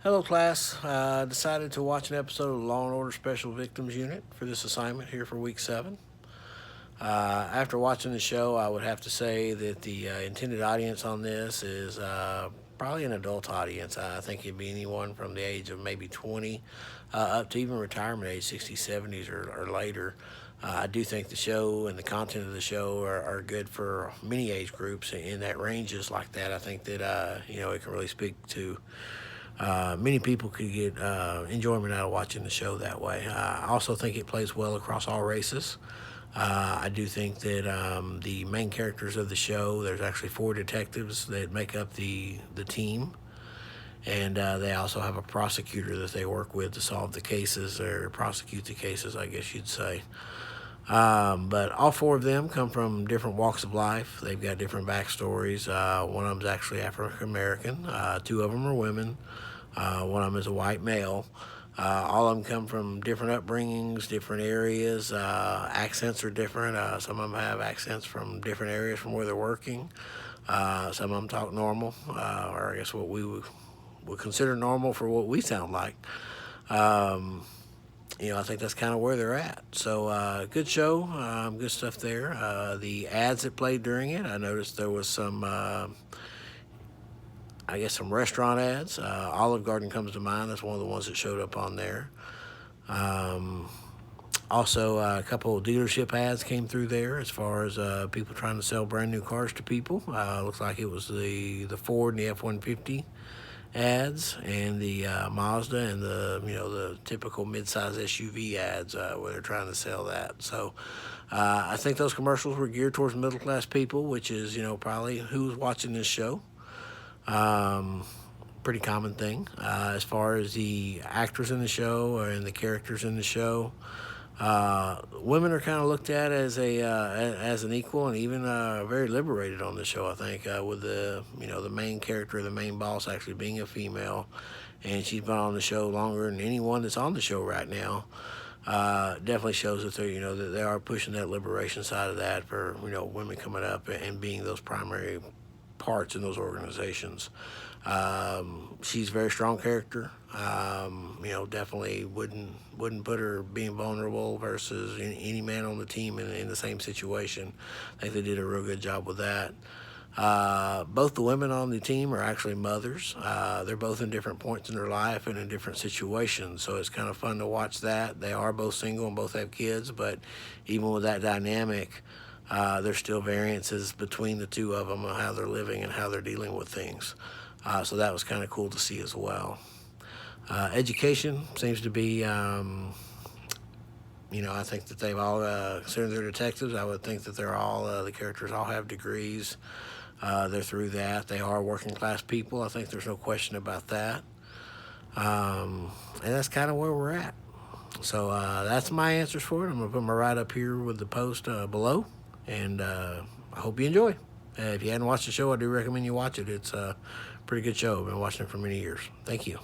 Hello, class. Decided to watch an episode of Law and Order Special Victims Unit for this assignment here for week 7. After watching the show, I would have to say that the intended audience on this is probably an adult audience. I think it'd be anyone from the age of maybe 20 up to even retirement age, 60s, 70s, or later. I do think the show and the content of the show are good for many age groups in that ranges like that. I think that it can really speak to many people could get enjoyment out of watching the show that way. I also think it plays well across all races. I do think that the main characters of the show, there's actually 4 detectives that make up the team, and they also have a prosecutor that they work with to solve the cases or prosecute the cases, I guess you'd say. But all 4 of them come from different walks of life. They've got different backstories. One of them's actually African American. 2 of them are women. One of them is a white male. All of them come from different upbringings, different areas. Accents are different. Some of them have accents from different areas from where they're working. Some of them talk normal, or I guess what we would consider normal for what we sound like. I think that's kind of where they're at. So, good show, good stuff there. The ads that played during it, I noticed there was some, some restaurant ads. Olive Garden comes to mind. That's one of the ones that showed up on there. Um, Also, a couple of dealership ads came through there as far as people trying to sell brand new cars to people. Looks like it was the Ford and the F-150 ads, and the Mazda and the typical midsize SUV ads where they're trying to sell that. So I think those commercials were geared towards middle class people, which is probably who's watching this show. Um, Pretty common thing. As far as the actors in the show and the characters in the show, women are kind of looked at as as an equal, and even very liberated on the show. I think with the main character, the main boss, actually being a female, and she's been on the show longer than anyone that's on the show right now. Definitely shows that that they are pushing that liberation side of that for women coming up and being those primary parts in those organizations. She's a very strong character. Definitely wouldn't put her being vulnerable versus any man on the team in the same situation. I think they did a real good job with that. Both the women on the team are actually mothers. They're both in different points in their life and in different situations, so it's kind of fun to watch that. They are both single and both have kids, but even with that dynamic, there's still variances between the 2 of them on how they're living and how they're dealing with things. So that was kind of cool to see as well. Education seems to be, I think that they've all, considering they're detectives, I would think that they're all, the characters all have degrees. They're through that. They are working class people. I think there's no question about that. And that's kind of where we're at. So that's my answers for it. I'm going to put my write up here with the post below. And I hope you enjoy. If you hadn't watched the show, I do recommend you watch it. It's a pretty good show. I've been watching it for many years. Thank you.